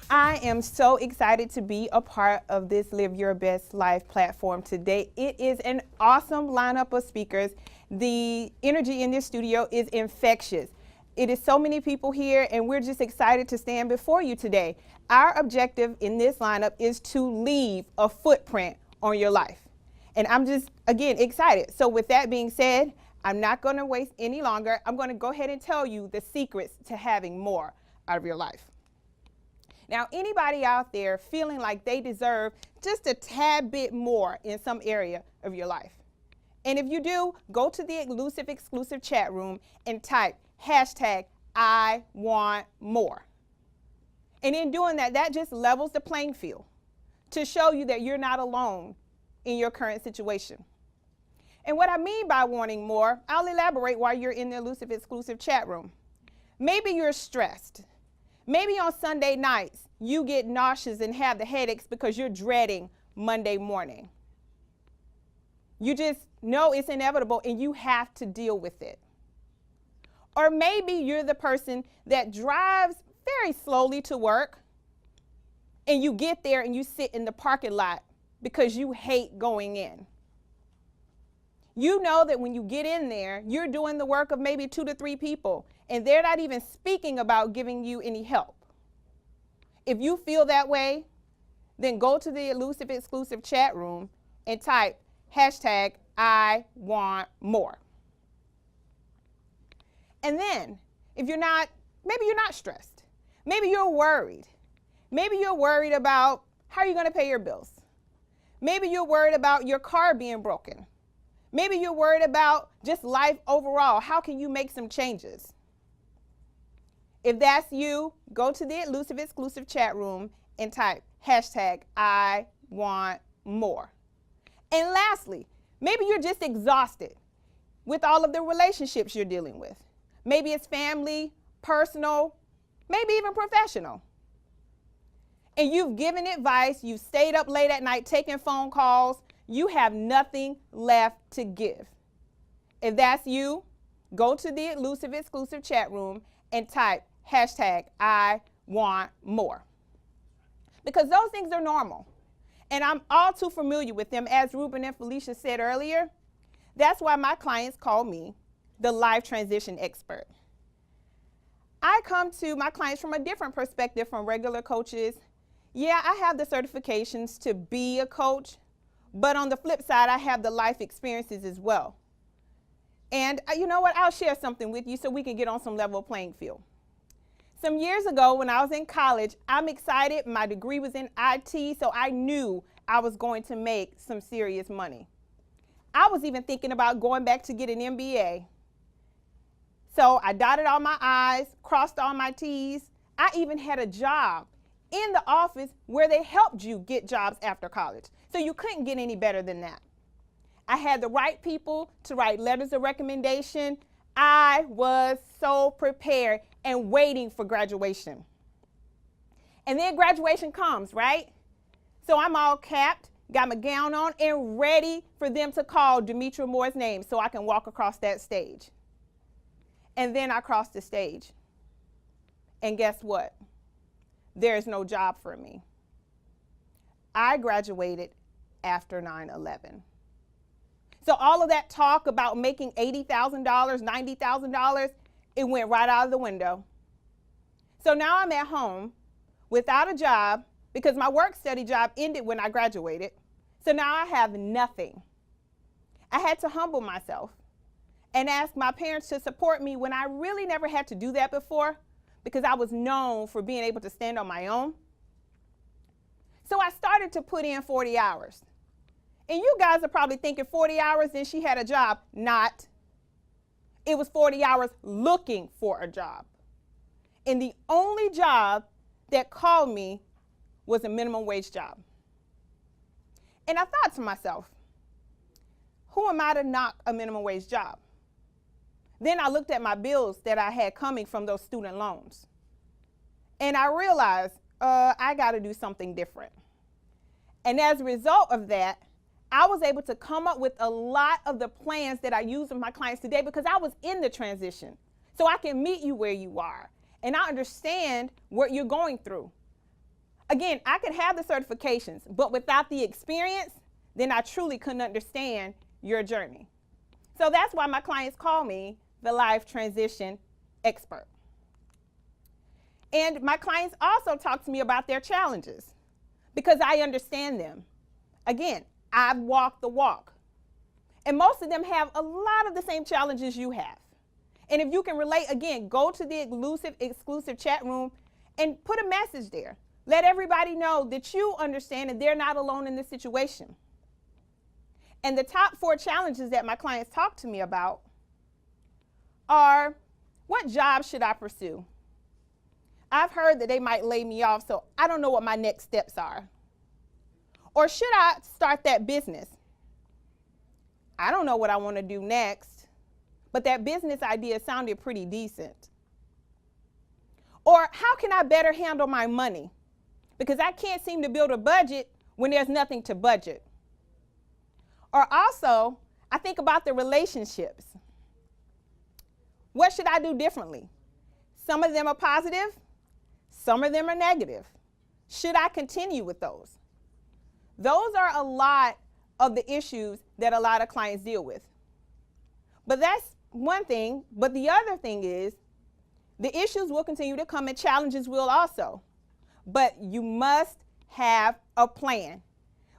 I am so excited to be a part of this Live Your Best Life platform today. It is an awesome lineup of speakers. The energy in this studio is infectious. It is so many people here, and we're just excited to stand before you today. Our objective in this lineup is to leave a footprint on your life. And I'm just, again, excited. So with that being said, I'm not going to waste any longer. I'm going to go ahead and tell you the secrets to having more out of your life. Now, anybody out there feeling like they deserve just a tad bit more in some area of your life? And if you do, go to the Elusive exclusive chat room and type hashtag I want more. And in doing that, that just levels the playing field to show you that you're not alone in your current situation. And what I mean by wanting more, I'll elaborate while you're in the Elusive exclusive chat room. Maybe you're stressed. Maybe on Sunday nights, you get nauseous and have the headaches because you're dreading Monday morning. You just know it's inevitable and you have to deal with it. Or maybe you're the person that drives very slowly to work and you get there and you sit in the parking lot because you hate going in. You know that when you get in there, you're doing the work of maybe 2 to 3 people, and they're not even speaking about giving you any help. If you feel that way, then go to the Elusive exclusive chat room and type hashtag I want more. And then, if you're not, maybe you're not stressed. Maybe you're worried. Maybe you're worried about how you're going to pay your bills. Maybe you're worried about your car being broken. Maybe you're worried about just life overall. How can you make some changes? If that's you, go to the Elusive exclusive chat room and type hashtag I want more. And lastly, maybe you're just exhausted with all of the relationships you're dealing with. Maybe it's family, personal, maybe even professional. And you've given advice, you've stayed up late at night taking phone calls, you have nothing left to give. If that's you, go to the Elusive exclusive chat room and type hashtag I want more. Because those things are normal. And I'm all too familiar with them. As Ruben and Felicia said earlier, that's why my clients call me the life transition expert. I come to my clients from a different perspective from regular coaches. Yeah, I have the certifications to be a coach, but on the flip side, I have the life experiences as well. And you know what? I'll share something with you so we can get on some level playing field. Some years ago when I was in college, I'm excited. My degree was in IT, so I knew I was going to make some serious money. I was even thinking about going back to get an MBA. So I dotted all my I's, crossed all my T's. I even had a job in the office where they helped you get jobs after college. So you couldn't get any better than that. I had the right people to write letters of recommendation. I was so prepared and waiting for graduation. And then graduation comes, right? So I'm all capped, got my gown on, and ready for them to call Demetra Moore's name so I can walk across that stage. And then I crossed the stage. And guess what? There's no job for me. I graduated after 9/11. So all of that talk about making $80,000, $90,000, it went right out of the window. So now I'm at home without a job because my work-study job ended when I graduated. So now I have nothing. I had to humble myself and ask my parents to support me when I really never had to do that before because I was known for being able to stand on my own. So I started to put in 40 hours. And you guys are probably thinking 40 hours and she had a job. Not. It was 40 hours looking for a job. And the only job that called me was a minimum wage job. And I thought to myself, who am I to knock a minimum wage job? Then I looked at my bills that I had coming from those student loans. And I realized I got to do something different. And as a result of that, I was able to come up with a lot of the plans that I use with my clients today because I was in the transition. So I can meet you where you are. And I understand what you're going through. Again, I could have the certifications, but without the experience, then I truly couldn't understand your journey. So that's why my clients call me the life transition expert. And my clients also talk to me about their challenges because I understand them. Again, I've walked the walk. And most of them have a lot of the same challenges you have. And if you can relate, again, go to the exclusive chat room and put a message there. Let everybody know that you understand and they're not alone in this situation. And the top 4 challenges that my clients talk to me about are, what job should I pursue? I've heard that they might lay me off, so I don't know what my next steps are. Or should I start that business? I don't know what I want to do next, but that business idea sounded pretty decent. Or how can I better handle my money? Because I can't seem to build a budget when there's nothing to budget. Or also, I think about the relationships. What should I do differently? Some of them are positive, some of them are negative. Should I continue with those? Those are a lot of the issues that a lot of clients deal with. But that's one thing, but the other thing is the issues will continue to come and challenges will also. But you must have a plan,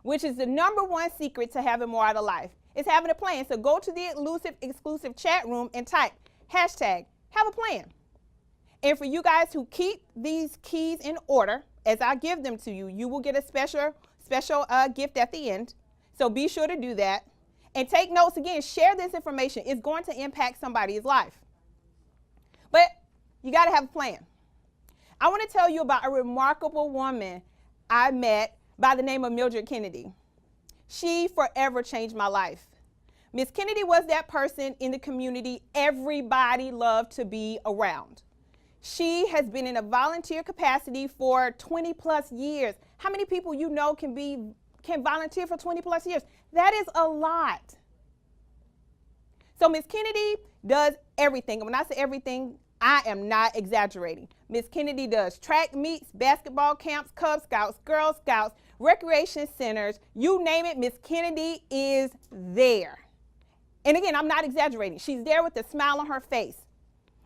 which is the #1 secret to having more out of life. It's having a plan. So go to the exclusive chat room and type hashtag have a plan. And for you guys who keep these keys in order, as I give them to you, you will get a special gift at the end. So be sure to do that. And take notes again, share this information. It's going to impact somebody's life. But you got to have a plan. I want to tell you about a remarkable woman I met by the name of Mildred Kennedy. She forever changed my life. Miss Kennedy was that person in the community everybody loved to be around. She has been in a volunteer capacity for 20 plus years. How many people you know can volunteer for 20 plus years? That is a lot. So Miss Kennedy does everything. And when I say everything, I am not exaggerating. Miss Kennedy does track meets, basketball camps, Cub Scouts, Girl Scouts, recreation centers, you name it, Miss Kennedy is there. And again, I'm not exaggerating. She's there with a smile on her face.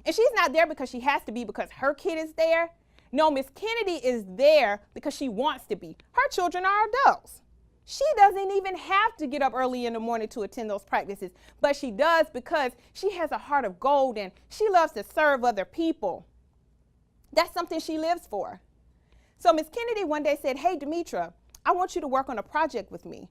And she's not there because she has to be because her kid is there. No, Miss Kennedy is there because she wants to be. Her children are adults. She doesn't even have to get up early in the morning to attend those practices, but she does because she has a heart of gold and she loves to serve other people. That's something she lives for. So Miss Kennedy one day said, hey, Demetra, I want you to work on a project with me.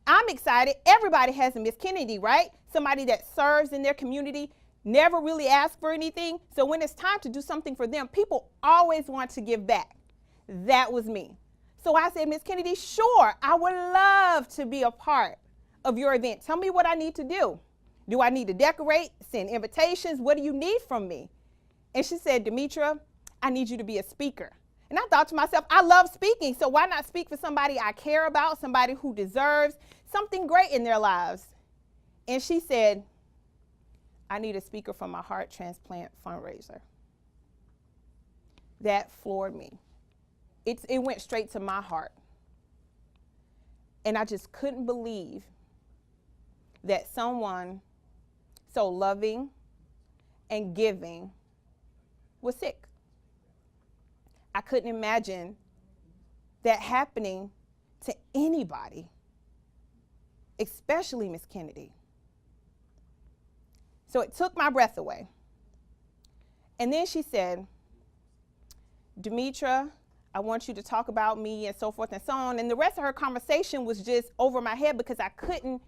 I'm excited. Everybody has a Miss Kennedy, right? Somebody that serves in their community, never really asks for anything. So when it's time to do something for them, people always want to give back. That was me. So I said, Miss Kennedy, sure, I would love to be a part of your event. Tell me what I need to do. Do I need to decorate, send invitations? What do you need from me? And she said, Demetra, I need you to be a speaker. And I thought to myself, I love speaking, so why not speak for somebody I care about, somebody who deserves something great in their lives? And she said, I need a speaker for my heart transplant fundraiser. That floored me. It went straight to my heart. And I just couldn't believe that someone so loving and giving was sick. I couldn't imagine that happening to anybody, especially Miss Kennedy. So it took my breath away. And then she said, Demetra, I want you to talk about me and so forth and so on. And the rest of her conversation was just over my head because I couldn't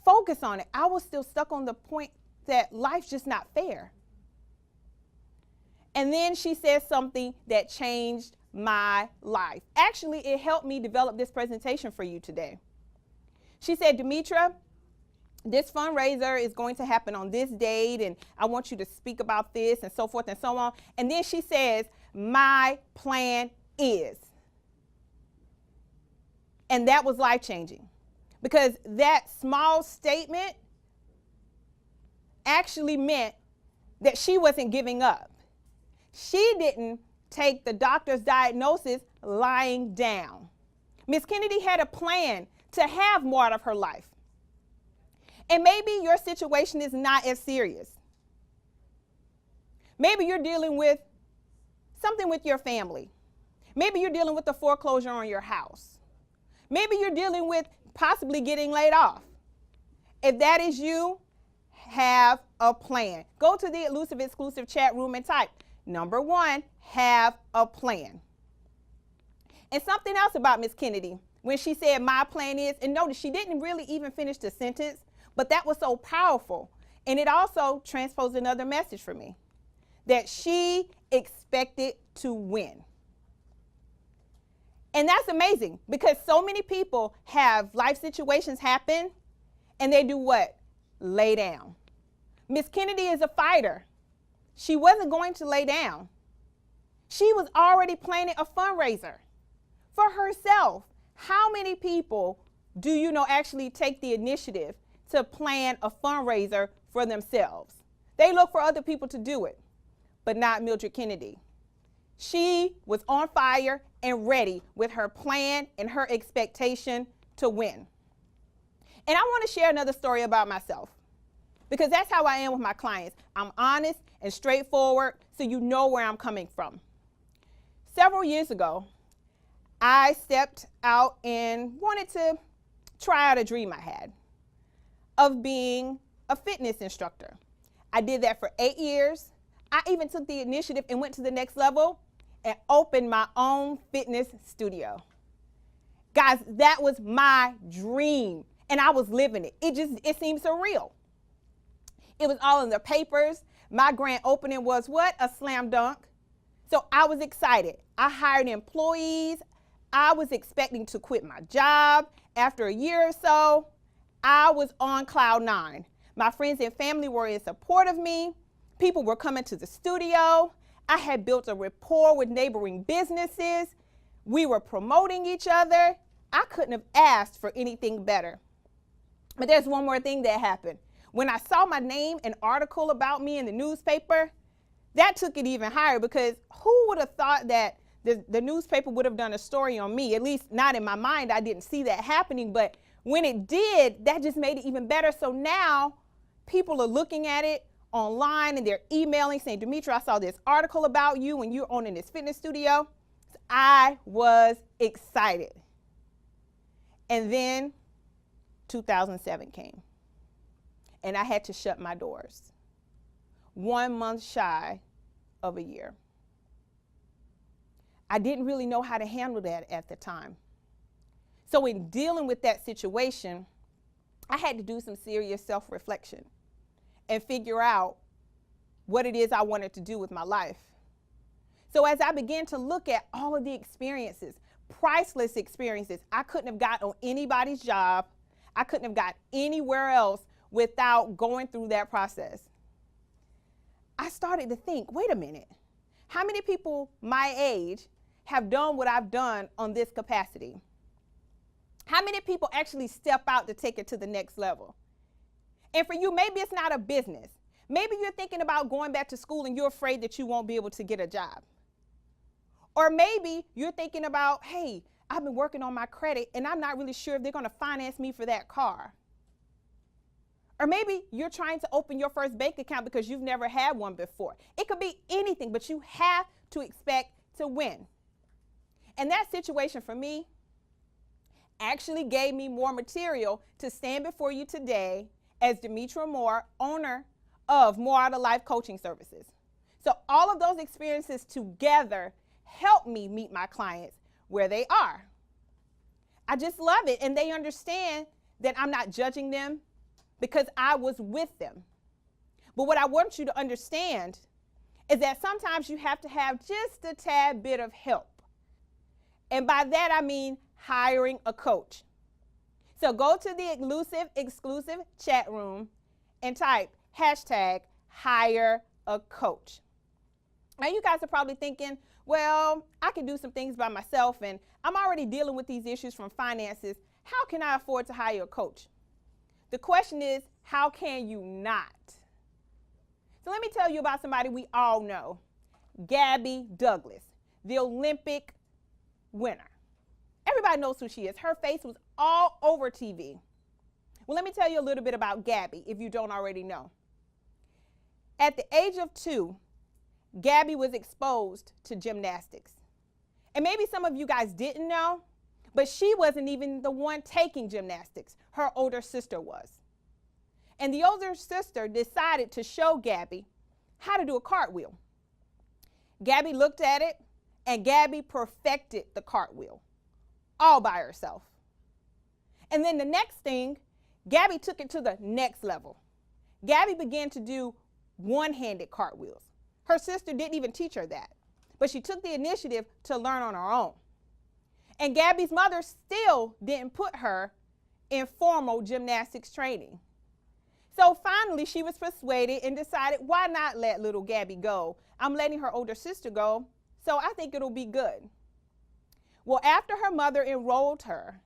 focus on it. I was still stuck on the point that life's just not fair. And then she said something that changed my life. Actually, it helped me develop this presentation for you today. She said, Demetra, this fundraiser is going to happen on this date, and I want you to speak about this, and so forth and so on. And then she says, my plan is. And that was life-changing, because that small statement actually meant that she wasn't giving up. She didn't take the doctor's diagnosis lying down. Miss Kennedy had a plan to have more out of her life. And maybe your situation is not as serious. Maybe you're dealing with something with your family. Maybe you're dealing with the foreclosure on your house. Maybe you're dealing with possibly getting laid off. If that is you, have a plan. Go to the Elusive Exclusive chat room and type, number 1, have a plan. And something else about Miss Kennedy, when she said my plan is, and notice she didn't really even finish the sentence, but that was so powerful. And it also transposed another message for me, that she expected to win. And that's amazing, because so many people have life situations happen and they do what? Lay down. Miss Kennedy is a fighter. She wasn't going to lay down. She was already planning a fundraiser for herself. How many people do you know actually take the initiative to plan a fundraiser for themselves? They look for other people to do it, but not Mildred Kennedy. She was on fire and ready with her plan and her expectation to win. And I want to share another story about myself, because that's how I am with my clients. I'm honest and straightforward, so you know where I'm coming from. Several years ago, I stepped out and wanted to try out a dream I had of being a fitness instructor. I did that for 8 years. I even took the initiative and went to the next level and opened my own fitness studio. Guys, that was my dream, and I was living it. It seemed surreal. It was all in the papers. My grand opening was what? A slam dunk. So I was excited. I hired employees. I was expecting to quit my job. After a year or so, I was on cloud 9. My friends and family were in support of me. People were coming to the studio. I had built a rapport with neighboring businesses. We were promoting each other. I couldn't have asked for anything better. But there's one more thing that happened. When I saw my name and article about me in the newspaper, that took it even higher, because who would have thought that the newspaper would have done a story on me? At least not in my mind. I didn't see that happening, but when it did, that just made it even better. So now people are looking at it online and they're emailing saying, Demetra, I saw this article about you when you're owning this fitness studio. I was excited. And then 2007 came, and I had to shut my doors 1 month shy of a year. I didn't really know how to handle that at the time. So in dealing with that situation, I had to do some serious self-reflection and figure out what it is I wanted to do with my life. So as I began to look at all of the experiences, priceless experiences, I couldn't have got on anybody's job. I couldn't have got anywhere else without going through that process. I started to think, wait a minute, how many people my age have done what I've done on this capacity? How many people actually step out to take it to the next level? And for you, maybe it's not a business. Maybe you're thinking about going back to school and you're afraid that you won't be able to get a job. Or maybe you're thinking about, hey, I've been working on my credit and I'm not really sure if they're going to finance me for that car. Or maybe you're trying to open your first bank account because you've never had one before. It could be anything, but you have to expect to win. And that situation for me actually gave me more material to stand before you today as Demetra Moore, owner of More Out of Life Coaching Services. So all of those experiences together help me meet my clients where they are. I just love it, and they understand that I'm not judging them because I was with them. But what I want you to understand is that sometimes you have to have just a tad bit of help. And by that I mean hiring a coach. So go to the exclusive chat room and type hashtag hire a coach. Now you guys are probably thinking, well, I can do some things by myself and I'm already dealing with these issues from finances. How can I afford to hire a coach? The question is, how can you not? So let me tell you about somebody we all know, Gabby Douglas, the Olympic winner. Everybody knows who she is. Her face was all over TV. Well, let me tell you a little bit about Gabby if you don't already know. At the age of 2, Gabby was exposed to gymnastics. And maybe some of you guys didn't know, but she wasn't even the one taking gymnastics. Her older sister was. And the older sister decided to show Gabby how to do a cartwheel. Gabby looked at it, and Gabby perfected the cartwheel all by herself. And then the next thing, Gabby took it to the next level. Gabby began to do one-handed cartwheels. Her sister didn't even teach her that, but she took the initiative to learn on her own. And Gabby's mother still didn't put her in formal gymnastics training. So finally, she was persuaded and decided, why not let little Gabby go? I'm letting her older sister go, so I think it'll be good. Well, after her mother enrolled her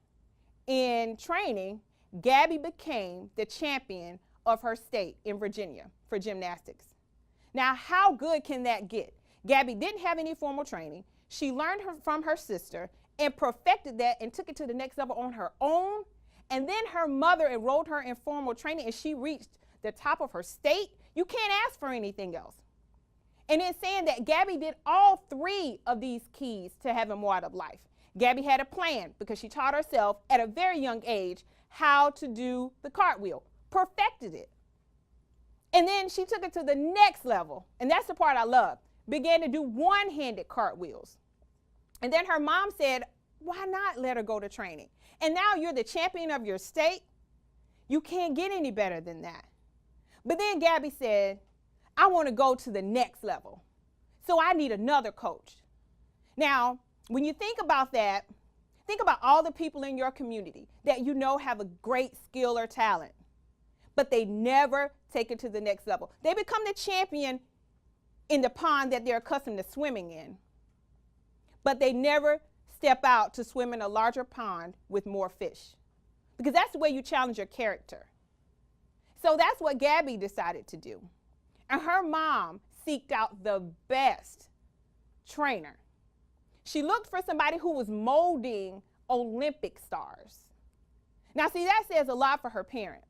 in training, Gabby became the champion of her state in Virginia for gymnastics. Now, how good can that get? Gabby didn't have any formal training. She learned from her sister and perfected that and took it to the next level on her own. And then her mother enrolled her in formal training and she reached the top of her state. You can't ask for anything else. And it's saying that Gabby did all 3 of these keys to having more out of life. Gabby had a plan because she taught herself at a very young age how to do the cartwheel, perfected it. And then she took it to the next level, and that's the part I love, began to do one-handed cartwheels. And then her mom said, why not let her go to training? And now you're the champion of your state. You can't get any better than that. But then Gabby said, I want to go to the next level, so I need another coach. Now, when you think about that, think about all the people in your community that you know have a great skill or talent, but they never take it to the next level. They become the champion in the pond that they're accustomed to swimming in, but they never step out to swim in a larger pond with more fish, because that's the way you challenge your character. So that's what Gabby decided to do. And her mom seeked out the best trainer. She looked for somebody who was molding Olympic stars. Now, see, that says a lot for her parent,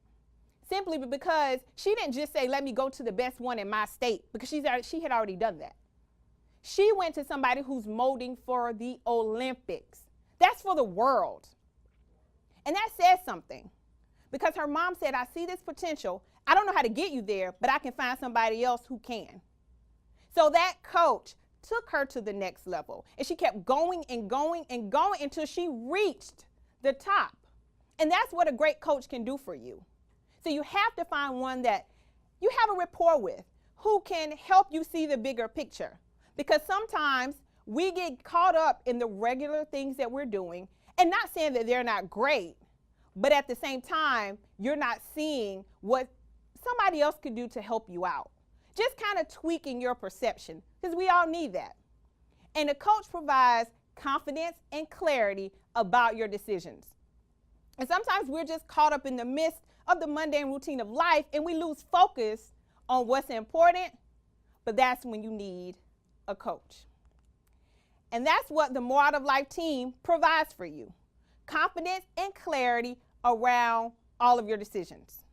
simply because she didn't just say, let me go to the best one in my state, because she had already done that. She went to somebody who's molding for the Olympics. That's for the world. And that says something, because her mom said, I see this potential. I don't know how to get you there, but I can find somebody else who can. So that coach took her to the next level, and she kept going and going and going until she reached the top. And that's what a great coach can do for you. So you have to find one that you have a rapport with, who can help you see the bigger picture. Because sometimes we get caught up in the regular things that we're doing, and not saying that they're not great, but at the same time, you're not seeing what somebody else could do to help you out. Just kind of tweaking your perception, because we all need that. And a coach provides confidence and clarity about your decisions. And sometimes we're just caught up in the midst of the mundane routine of life, and we lose focus on what's important, but that's when you need a coach. And that's what the More Out of Life team provides for you. Confidence and clarity around all of your decisions.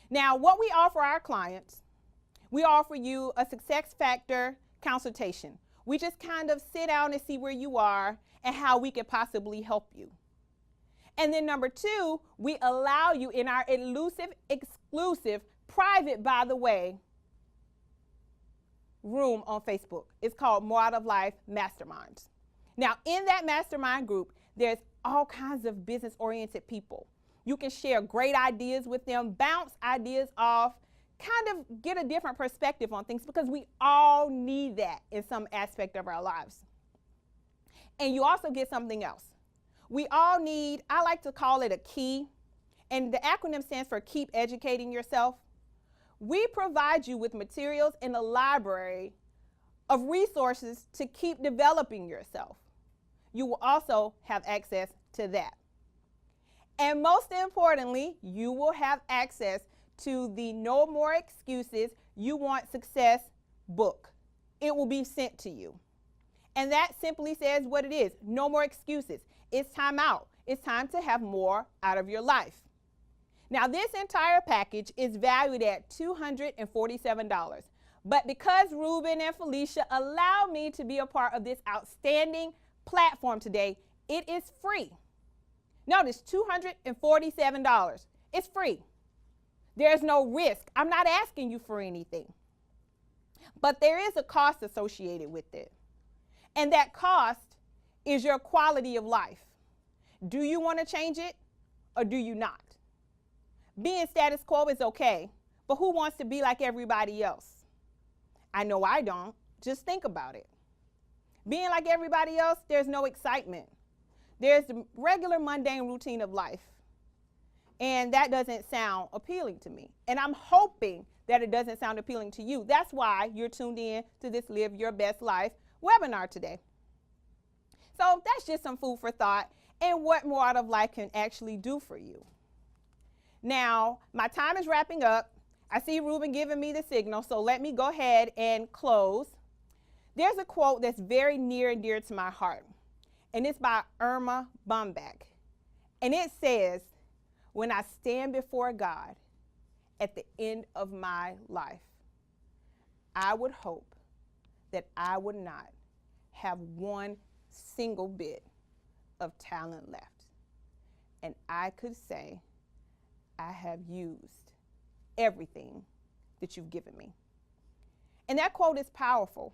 Now, what we offer our clients, we offer you a success factor consultation. We just kind of sit down and see where you are and how we could possibly help you. And then number 2, we allow you in our elusive, exclusive, private, by the way, room on Facebook. It's called More Out of Life Masterminds. Now, in that mastermind group, there's all kinds of business-oriented people. You can share great ideas with them, bounce ideas off, kind of get a different perspective on things, because we all need that in some aspect of our lives. And you also get something else. We all need, I like to call it a key, and the acronym stands for Keep Educating Yourself. We provide you with materials in a library of resources to keep developing yourself. You will also have access to that. And most importantly, you will have access to the No More Excuses, You Want Success book. It will be sent to you. And that simply says what it is. No more excuses. It's time out. It's time to have more out of your life. Now, this entire package is valued at $247. But because Ruben and Felicia allowed me to be a part of this outstanding platform today, it is free. Notice, $247. It's free. There's no risk. I'm not asking you for anything. But there is a cost associated with it. And that cost is your quality of life. Do you want to change it or do you not? Being status quo is okay, but who wants to be like everybody else? I know I don't. Just think about it. Being like everybody else, there's no excitement. There's the regular mundane routine of life. And that doesn't sound appealing to me. And I'm hoping that it doesn't sound appealing to you. That's why you're tuned in to this Live Your Best Life webinar today. So that's just some food for thought and what More Out of Life can actually do for you. Now, my time is wrapping up. I see Ruben giving me the signal, so let me go ahead and close. There's a quote that's very near and dear to my heart, and it's by Erma Bombeck. And it says, "When I stand before God at the end of my life, I would hope that I would not have one single bit of talent left. And I could say, I have used everything that you've given me." And that quote is powerful.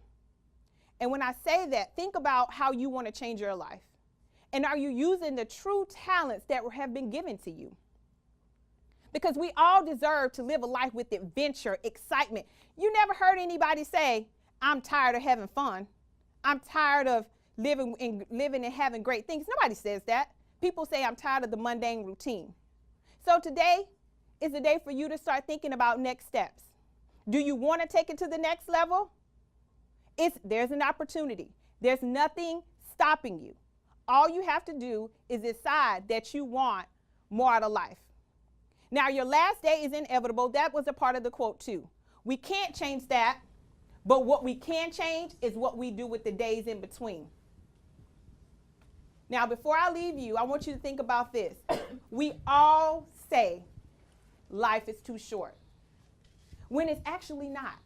And when I say that, think about how you want to change your life. And are you using the true talents that have been given to you? Because we all deserve to live a life with adventure, excitement. You never heard anybody say, "I'm tired of having fun. I'm tired of living and having great things." Nobody says that. People say, "I'm tired of the mundane routine." So today is the day for you to start thinking about next steps. Do you want to take it to the next level? There's an opportunity. There's nothing stopping you. All you have to do is decide that you want more out of life. Now, your last day is inevitable. That was a part of the quote too. We can't change that, but what we can change is what we do with the days in between. Now, before I leave you, I want you to think about this. We all say life is too short, when it's actually not.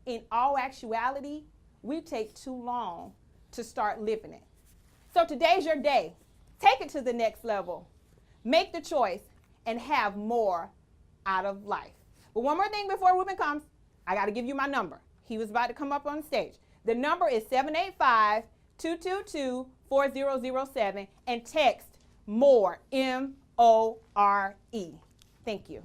In all actuality, we take too long to start living it. So today's your day. Take it to the next level. Make the choice and have more out of life. But one more thing before Ruben comes, I got to give you my number. He was about to come up on the stage. The number is 785-222-4007 and text MORE, M-O-R-E. Thank you.